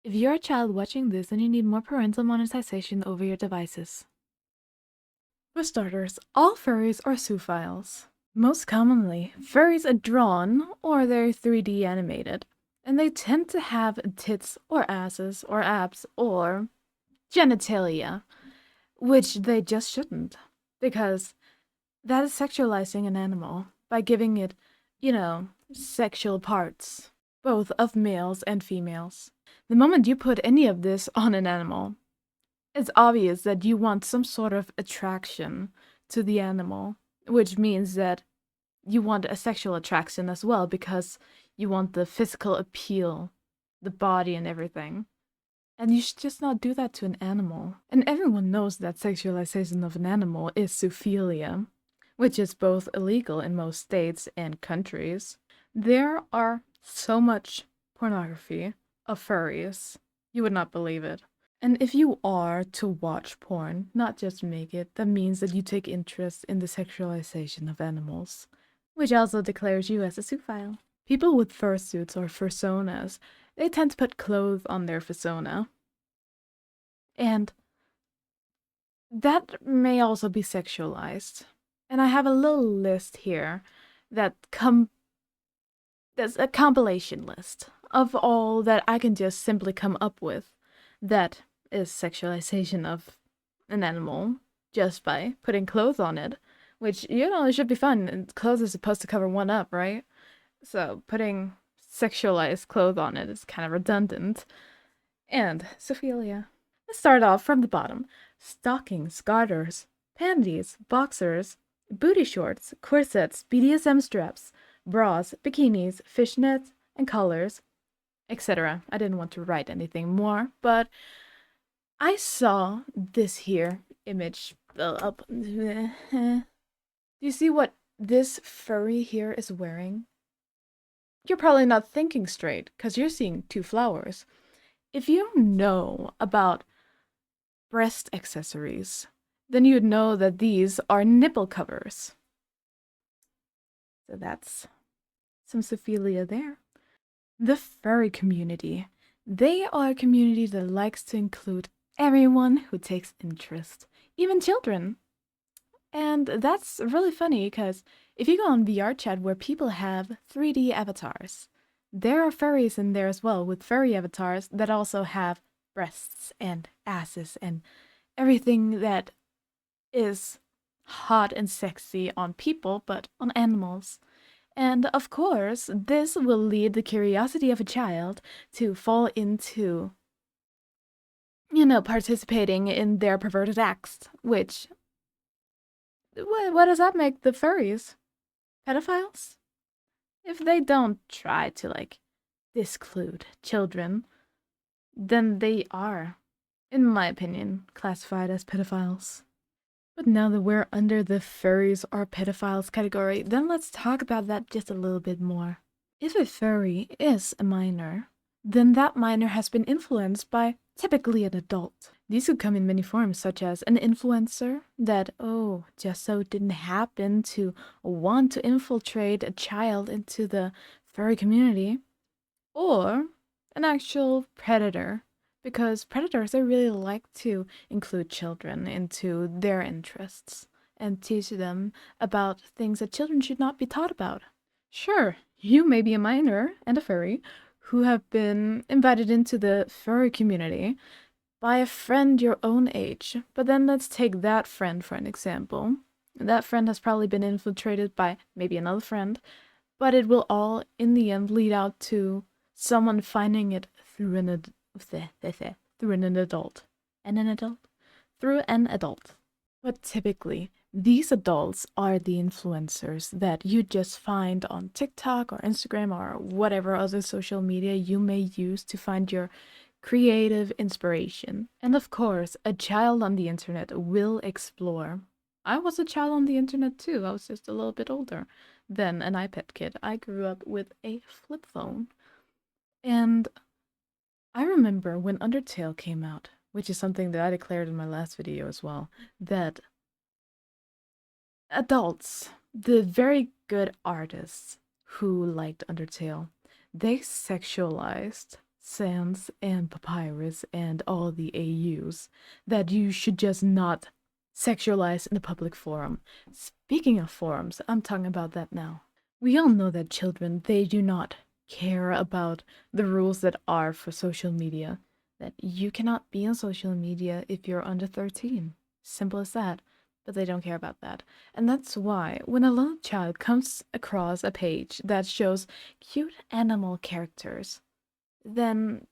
If you're a child watching this, then you need more parental monetization over your devices. For starters, all furries are zoophiles. Most commonly, furries are drawn or they're 3D animated, and they tend to have tits or asses or abs or genitalia, which they just shouldn't, because that is sexualizing an animal by giving it, sexual parts, both of males and females. The moment you put any of this on an animal, it's obvious that you want some sort of attraction to the animal, which means that you want a sexual attraction as well because you want the physical appeal, the body and everything. And you should just not do that to an animal. And everyone knows that sexualization of an animal is zoophilia, which is both illegal in most states and countries. There are so much pornography of furries. You would not believe it. And if you are to watch porn, not just make it, that means that you take interest in the sexualization of animals, which also declares you as a zoophile. People with fursuits or fursonas, they tend to put clothes on their fursona. And that may also be sexualized. And I have a little list here that there's a compilation list of all that I can just simply come up with that is sexualization of an animal just by putting clothes on it, which, it should be fun. And clothes is supposed to cover one up, right? So putting sexualized clothes on it is kind of redundant. And zoophilia. Let's start off from the bottom. Stockings, garters, panties, boxers, booty shorts, corsets, BDSM straps, bras, bikinis, fishnets, and collars, etc. I didn't want to write anything more, but I saw this here image up. Do you see what this furry here is wearing? You're probably not thinking straight, because you're seeing two flowers. If you know about breast accessories, then you'd know that these are nipple covers. So that's some zoophilia there. The furry community. They are a community that likes to include everyone who takes interest, even children. And that's really funny because if you go on VR chat where people have 3D avatars, there are furries in there as well with furry avatars that also have breasts and asses and everything that is hot and sexy on people, but on animals. And of course, this will lead the curiosity of a child to fall into, participating in their perverted acts, which, what does that make the furries? Pedophiles? If they don't try to, disclude children, then they are, in my opinion, classified as pedophiles. But now that we're under the furries or pedophiles category, then let's talk about that just a little bit more. If a furry is a minor, then that minor has been influenced by typically an adult. These could come in many forms, such as an influencer that, just so didn't happen to want to infiltrate a child into the furry community, or an actual predator, because predators, they really like to include children into their interests and teach them about things that children should not be taught about. Sure, you may be a minor and a furry who have been invited into the furry community by a friend your own age, but then let's take that friend for an example. That friend has probably been infiltrated by maybe another friend, but it will all in the end lead out to someone finding it through an adult. Through an adult. But typically, these adults are the influencers that you just find on TikTok or Instagram or whatever other social media you may use to find your creative inspiration. And of course, a child on the internet will explore. I was a child on the internet too. I was just a little bit older than an iPad kid. I grew up with a flip phone. And I remember when Undertale came out, which is something that I declared in my last video as well, that adults, the very good artists who liked Undertale, they sexualized Sans and Papyrus and all the AUs that you should just not sexualize in a public forum. Speaking of forums, I'm talking about that now. We all know that children, they do not care about the rules that are for social media. That you cannot be on social media if you're under 13. Simple as that. But they don't care about that. And that's why when a little child comes across a page that shows cute animal characters, then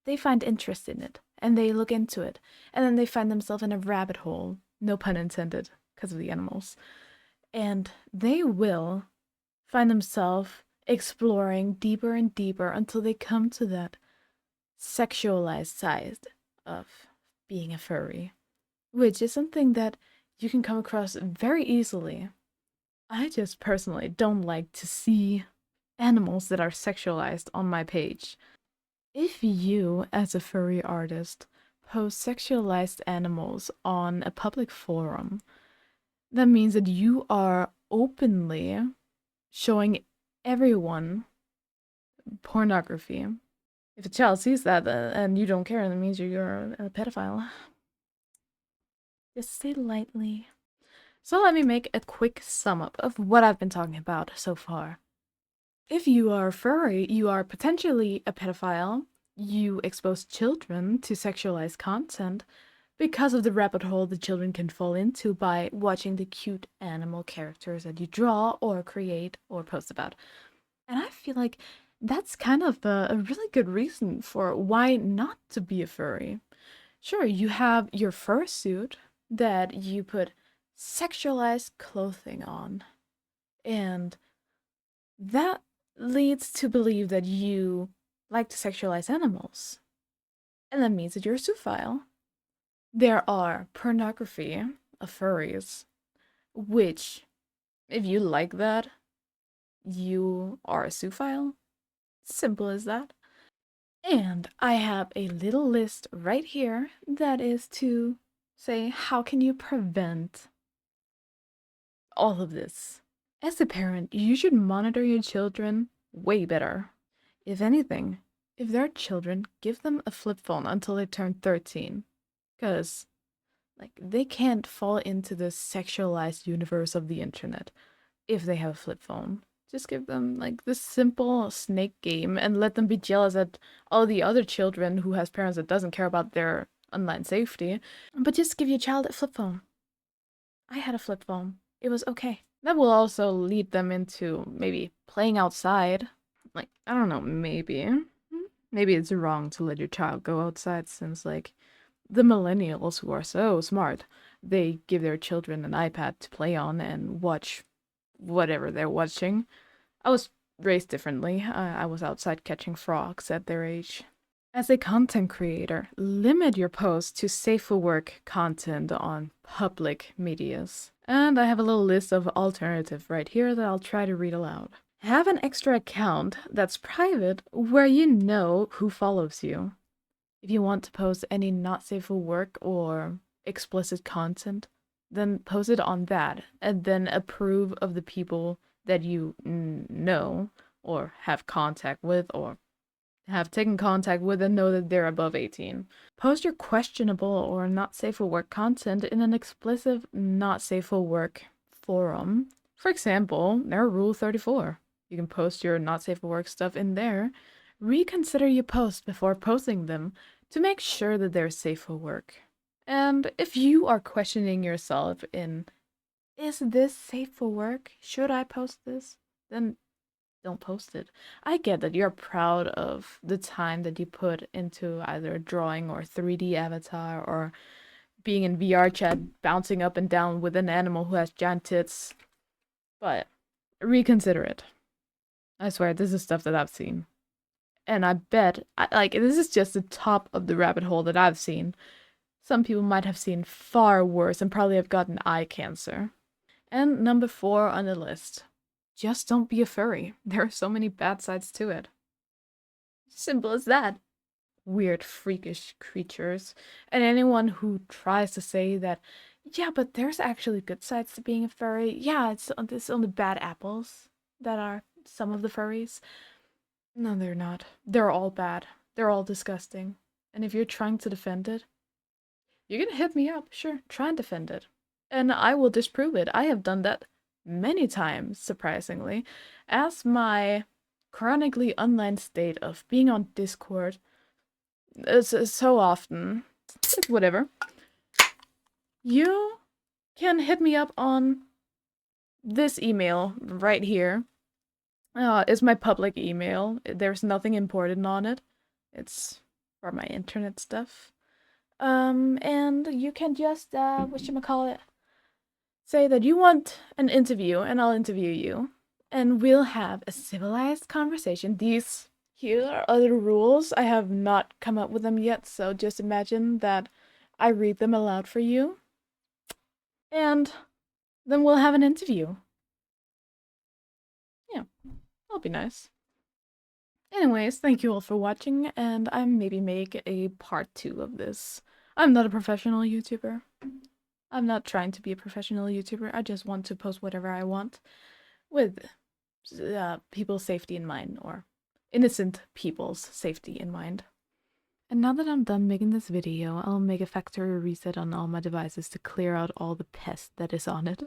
they find interest in it and they look into it. And then they find themselves in a rabbit hole, no pun intended, because of the animals. And they will find themselves exploring deeper and deeper until they come to that sexualized side of being a furry, which is something that you can come across very easily. I just personally don't like to see animals that are sexualized on my page. If you, as a furry artist, post sexualized animals on a public forum, that means that you are openly showing everyone pornography. If a child sees that and you don't care, that means you're a pedophile. Just say lightly. So let me make a quick sum up of what I've been talking about so far. If you are a furry, you are potentially a pedophile. You expose children to sexualized content because of the rabbit hole the children can fall into by watching the cute animal characters that you draw or create or post about. And I feel like that's kind of a really good reason for why not to be a furry. Sure, you have your fursuit that you put sexualized clothing on, and that leads to believe that you like to sexualize animals. And that means that you're a zoophile. There are pornography of furries, which, if you like that, you are a zoophile. Simple as that. And I have a little list right here that is to say, how can you prevent all of this? As a parent, you should monitor your children way better. If anything, if they're children, give them a flip phone until they turn 13. Because, like, they can't fall into the sexualized universe of the internet if they have a flip phone. Just give them, like, this simple snake game and let them be jealous at all the other children who has parents that doesn't care about their online safety. But just give your child a flip phone. I had a flip phone. It was okay. That will also lead them into maybe playing outside. Like, I don't know, maybe. Maybe it's wrong to let your child go outside since, like, the millennials who are so smart, they give their children an iPad to play on and watch whatever they're watching. I was raised differently. I was outside catching frogs at their age. As a content creator, limit your posts to safe for work content on public medias. And I have a little list of alternatives right here that I'll try to read aloud. Have an extra account that's private where you know who follows you. If you want to post any not safe for work or explicit content, then post it on that and then approve of the people that you know or have contact with or have taken contact with and know that they're above 18. Post your questionable or not safe for work content in an explicit not safe for work forum. For example, their Rule 34. You can post your not safe for work stuff in there. Reconsider your posts before posting them to make sure that they're safe for work. And if you are questioning yourself in, is this safe for work? Should I post this? Then don't post it. I get that you're proud of the time that you put into either drawing or 3D avatar or being in VR chat bouncing up and down with an animal who has giant tits. But reconsider it. I swear, this is stuff that I've seen. And I bet, like, this is just the top of the rabbit hole that I've seen. Some people might have seen far worse and probably have gotten eye cancer. And number 4 on the list. Just don't be a furry. There are so many bad sides to it. Simple as that. Weird, freakish creatures. And anyone who tries to say that, yeah, but there's actually good sides to being a furry. Yeah, it's only bad apples that are some of the furries. No, they're not. They're all bad. They're all disgusting. And if you're trying to defend it, you can hit me up. Sure, try and defend it. And I will disprove it. I have done that many times, surprisingly. As my chronically online state of being on Discord is so often, whatever, you can hit me up on this email right here. It's my public email. There's nothing important on it. It's for my internet stuff. And you can just, whatchamacallit, say that you want an interview, and I'll interview you. And we'll have a civilized conversation. Here are other rules. I have not come up with them yet, so just imagine that I read them aloud for you. And then we'll have an interview. Yeah, that'll be nice. Anyways, thank you all for watching, and I maybe make a part 2 of this. I'm not a professional YouTuber. I'm not trying to be a professional YouTuber. I just want to post whatever I want with people's safety in mind, or innocent people's safety in mind. And now that I'm done making this video, I'll make a factory reset on all my devices to clear out all the pest that is on it.